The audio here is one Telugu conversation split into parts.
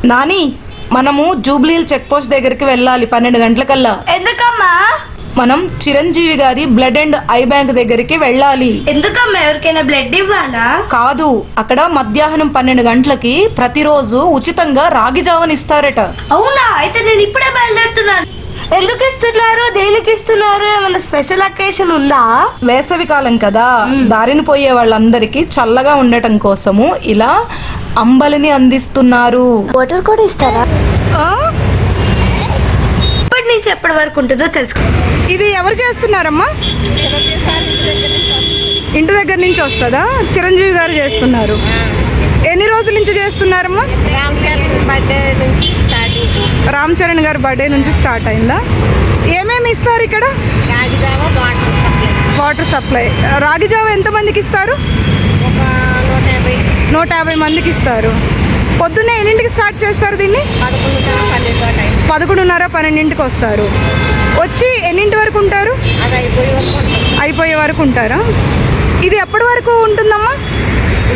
నాని, మనము జూబ్లీహిల్ చెక్ పోస్ట్ దగ్గరికి వెళ్ళాలి 12 గంటలకల్లా. ఎందుకమ్మా? మనం చిరంజీవి గారి బ్లడ్ అండ్ ఐ బ్యాంక్ దగ్గరికి వెళ్ళాలి. ఎందుకమ్మా? ఎవరికైనా బ్లడ్ ఇవ్వాలా? కాదు, అక్కడ మధ్యాహ్నం 12 గంటలకి ప్రతిరోజు ఉచితంగా రాగి జావని ఇస్తారట. అవునా? అయితే నేను ఇప్పుడే బయలుదేరుతున్నాను. ఎందుకు ఇస్తున్నారు? దేనికి ఇస్తున్నారు? ఏమైనా స్పెషల్ అకేషన్ ఉందా? వేసవి కాలం కదా, దారిని పోయే వాళ్ళందరికీ చల్లగా ఉండటం కోసము ఇలా అంబలిని అందిస్తున్నారు. వాటర్ కూడా ఇస్తారా? ఇప్పటి నుంచి ఎప్పటి వరకు ఉంటుందో తెలుసుకో. ఇది ఎవరు చేస్తున్నారమ్మా? ఇంటి దగ్గర నుంచి వస్తుందా? చిరంజీవి గారు చేస్తున్నారు. ఎన్ని రోజుల నుంచి చేస్తున్నారమ్మా? రామ్ చరణ్ గారి బర్త్డే నుంచి స్టార్ట్ అయిందా? ఏమేమి ఇస్తారు ఇక్కడ? Water supply. రాగి జావ ఎంతమందికి ఇస్తారు? 150 మందికి ఇస్తారు. పొద్దున్నే ఎన్నింటికి స్టార్ట్ చేస్తారు దీన్ని? 11:30 12ంటికి వస్తారు. వచ్చి ఎన్నింటి వరకు ఉంటారు? అయిపోయే వరకు ఉంటారా? ఇది ఎప్పటి వరకు ఉంటుందమ్మా?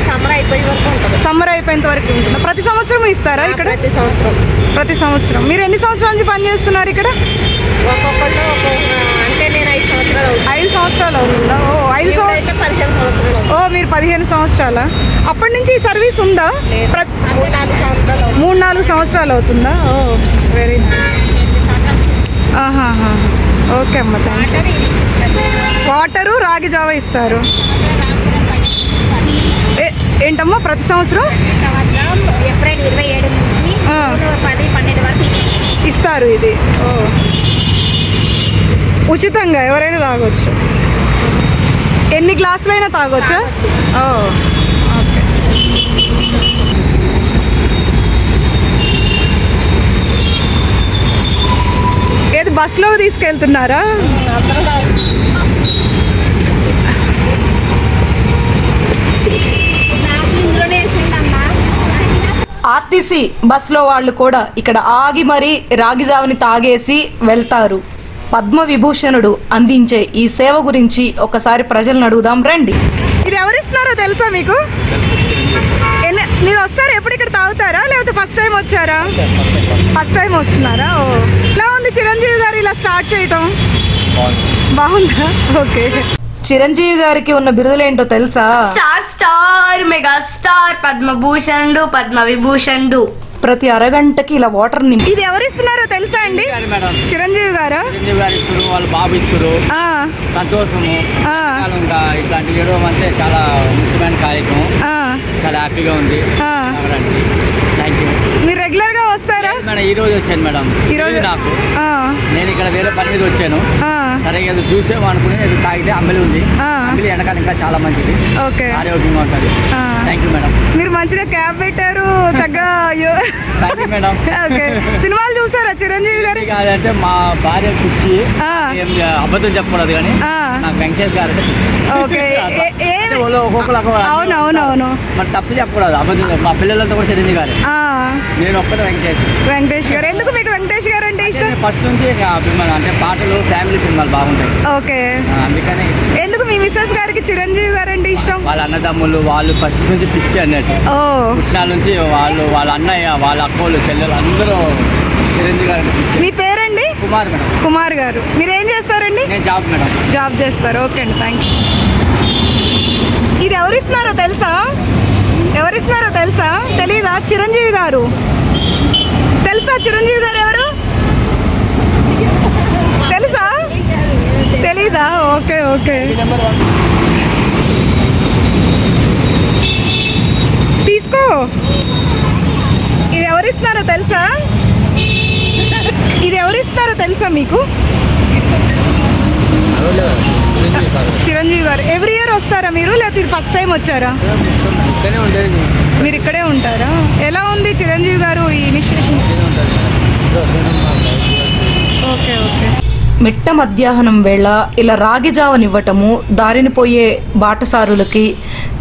సమ్మర్ అయిపోయేంత వరకు ఉంటుందా? ప్రతి సంవత్సరం ఇస్తారా ఇక్కడ? ప్రతి సంవత్సరం. మీరు ఎన్ని సంవత్సరాల నుంచి పని చేస్తున్నారు ఇక్కడ? 5 సంవత్సరాలు అవుతుందా? ఓ మీరు 15 సంవత్సరాల. అప్పటి నుంచి ఈ సర్వీస్ ఉందా? 3-4 సంవత్సరాలు అవుతుందా? ఓ వెరీ నైస్. ఓకే అమ్మ, వాటరు రాగి జావ ఇస్తారు. ఏంటమ్మా ప్రతి సంవత్సరం? ఏప్రిల్ 27 నుంచి 12 వరకు ఇస్తారు ఇది. ఓ ఉచితంగా ఎవరైనా తాగొచ్చు. ఎన్ని గ్లాసులైనా తాగొచ్చా? ఓ ఓకే. ఏది బస్సులో తీసుకెళ్తున్నారా? ఆర్టీసీ బస్సులో వాళ్ళు కూడా ఇక్కడ ఆగి మరీ రాగి జావని తాగేసి వెళ్తారు. పద్మ విభూషణుడు అందించే ఈ సేవ గురించి ఒకసారి ప్రజలను అడుగుదాం రండి. ఇది ఎవరిస్తున్నారో తెలుసా మీకు? మీరు వస్తారా? ఎప్పుడు ఇక్కడ తాగుతారా లేకపోతే ఫస్ట్ టైం వచ్చారా? ఫస్ట్ టైం వస్తున్నారా? ఓ ఇలా ఉంది చిరంజీవి గారు ఇలా స్టార్ట్ చేయటం. బాగుందా? ఓకే. చిరంజీవి గారికి ఉన్న బిరుదులేంటో తెలుసా? స్టార్, మెగా స్టార్, పద్మభూషణుడు, పద్మ విభూషణుడు. ప్రతి అరగంటకి ఇలా వాటర్ నింపి. ఇది ఎవరు ఇస్తున్నారో తెలుసా అండి? చిరంజీవి గారు. వాళ్ళ బాబు ఇస్తారు. సంతోషము. ఇట్లాంటి విడవడం అంటే చాలా ముఖ్యమైన కార్యక్రమం. చాలా హ్యాపీగా ఉంది. Thank you. మీరు రెగ్యులర్ గా వస్తారా? మేడం ఈ రోజు వచ్చాను మేడం. ఈ రోజు నాకు నేను ఇక్కడ వేరే పని మీద వచ్చాను. సరే ఏదో చూసాము అనుకుని తాగితే అంబలి ఉంది. అంబలి ఎండకాలం ఇంకా చాలా మంచిది. ఓకే, ఆరోగ్యంగా ఉంటుంది. Thank you madam. మీరు మంచిగా క్యాబ్ పెట్టారు చక్కగా. Thank you madam. ఓకే. సినిమాలు చూసారా చిరంజీవి గారు? కాదంటే మా భార్య పిచ్చి, అబద్ధం చెప్పకూడదు కానీ నాకు వెంకటేష్ గారు. ఓకే. అవునవునవును. మరి తప్పు చెప్పకూడదు, అబద్ధం. మా పిల్లలంతా కూడా చిరంజీవి గారు, నేను ఒక్కటే వెంకటేష్ గారు. ఎందుకు మీకు వెంకటేష్ గారు అంటే ఇష్టం? ఫస్ట్ నుంచి అభిమానం. అంటే పాటలు, ఫ్యామిలీ సినిమాలు బాగుంటాయి. ఓకే. అందుకని. ఎందుకు మీ మిస్సెస్ గారికి చిరంజీవి గారు అంటే ఇష్టం? వాళ్ళ అన్నదమ్ములు వాళ్ళు ఫస్ట్ నుంచి పిచ్చి అన్నట్టు. పుట్టినాల నుంచి వాళ్ళ అన్నయ్య, వాళ్ళ అక్కలు, చెల్లెలు అందరూ చిరంజీవి గారు అంటే పిచ్చి. మీ పేరండి? కుమార్ మేడం. కుమార్ గారు. మీరు ఏం చేస్తారండి? నేను జాబ్ మేడం. జాబ్ చేస్తారు. ఓకే అండి, థ్యాంక్ యూ. ఇది ఎవరిస్తున్నారో తెలుసా? ఎవరిస్తున్నారో తెలుసా? తెలీదా? చిరంజీవి గారు. తెలుసా చిరంజీవి గారు ఎవరు? తెలుసా? తెలీదా? Okay okay. తీసుకో. ఇది ఎవరిస్తున్నారో తెలుసా? ఇది ఎవరిస్తారో తెలుసా మీకు? చిరంజీవి గారు. ఎవ్రీ ఇయర్ వస్తారా మీరు లేకపోతే ఫస్ట్ టైం వచ్చారా? మీరు ఇక్కడే ఉంటారా? ఎలా ఉంది చిరంజీవి గారు ఈ ఇనిషియేషన్? Okay okay. మిట్ట మధ్యాహ్నం వేళ ఇలా రాగి జావనివ్వటము దారిని పోయే బాటసారులకి,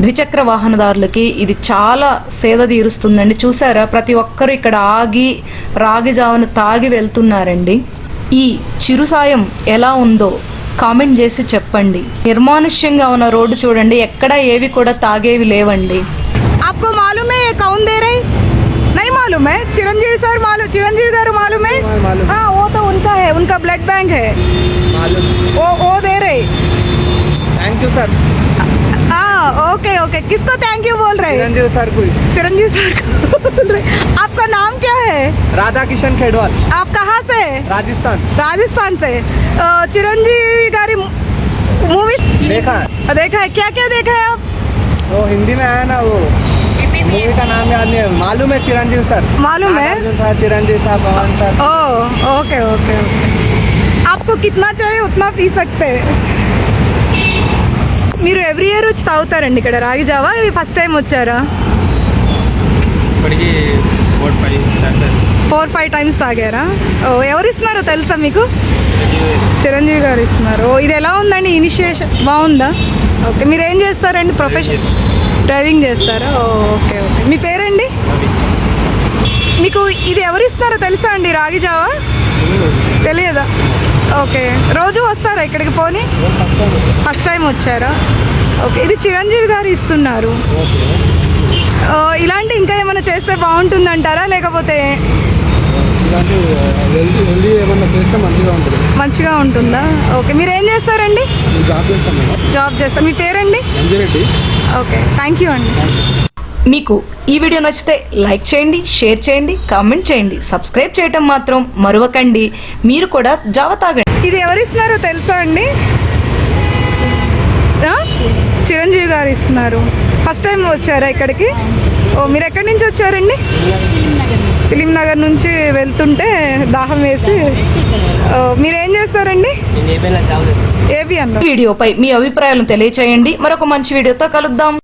ద్విచక్ర వాహనదారులకి ఇది చాలా సేద తీరుస్తుందండి. చూసారా, ప్రతి ఒక్కరు ఇక్కడ ఆగి రాగి జావను తాగి వెళ్తున్నారండి. ఈ చిరు సాయం ఎలా ఉందో కామెంట్ చేసి చెప్పండి. నిర్మానుష్యంగా ఉన్న రోడ్డు చూడండి, ఎక్కడ ఏవి కూడా తాగేవి లేవండి. आपको मालूम है ये कौन दे रहे? नहीं मालूम? मालूम है चिरंजीवी सर मालूम चिरंजीवी गारू मालूम है मालूम। हाँ वो तो उनका है उनका ब्लड बैंक है मालूम। वो दे रहे थैंक यू सर। हाँ ओके ओके किसको थैंक यू बोल रहे चिरंजीव सर को ही। चिरंजीवी सर को बोल रहे आपका नाम क्या है राधा किशन खेडवाल, आप कहाँ से राजस्थान। राजस्थान से चिरंजीवी गारी मूवी देखा है? देखा है क्या क्या देखा है आप वो हिंदी में आया ना, वो मूवी का नाम याद नहीं है। मालूम है चिरंजीव सर। मालूम है नागार्जुन सर, चिरंजीव साहब, पवन सर। ओ ओके ओके ओके आपको कितना चाहिए उतना पी सकते हैं మీరు ఎవ్రీ ఇయర్ వచ్చి తాగుతారండి ఇక్కడ రాగి జావా ఇది ఫస్ట్ టైం వచ్చారా ఇప్పటికి 4-5 టైమ్స్ తాగారా ఓ ఎవరు ఇస్తున్నారో తెలుసా మీకు చిరంజీవి గారు ఇస్తున్నారు ఓ ఇది ఎలా ఉందండి ఇనిషియేషన్ బాగుందా ఓకే మీరు ఏం చేస్తారండి ప్రొఫెషన్ డ్రైవింగ్ చేస్తారా ఓ ఓకే ఓకే మీ పేరండి మీకు ఇది ఎవరు ఇస్తున్నారో తెలుసా అండి రాగి జావా తెలియదా ఓకే రోజు వస్తారా ఇక్కడికి పోనీ ఫస్ట్ టైం వచ్చారా ఓకే ఇది చిరంజీవి గారు ఇస్తున్నారు ఇలాంటి ఇంకా ఏమైనా చేస్తే బాగుంటుందంటారా లేకపోతే హెల్దీ ఏమన్నా చేస్తే మంచిగా ఉంటుంది। మంచిగా ఉంటుందా ఓకే మీరు ఏం చేస్తారండి జాబ్ చేస్తాం మేడం। జాబ్ చేస్తా మీ పేరండి అంజిరెడ్డి। ఓకే థ్యాంక్ యూ అండి మీకు ఈ వీడియో నచ్చితే లైక్ చేయండి షేర్ చేయండి కామెంట్ చేయండి సబ్స్క్రైబ్ చేయటం మాత్రం మరవకండి మీరు కూడా జావ తాగండి ఇది ఎవరు ఇస్తున్నారో తెలుసా అండి ఆ? చిరంజీవి గారు ఇస్తున్నారు ఫస్ట్ టైం వచ్చారా ఇక్కడికి ఓ మీరు ఎక్కడి నుంచి వచ్చారండి ఫిలిం నగర్ నుంచి వెళ్తుంటే దాహం వేసి మీరేం చేస్తారండి ఏబి అన్న వీడియోపై మీ అభిప్రాయాలను తెలియచేయండి మరొక మంచి వీడియోతో కలుద్దాం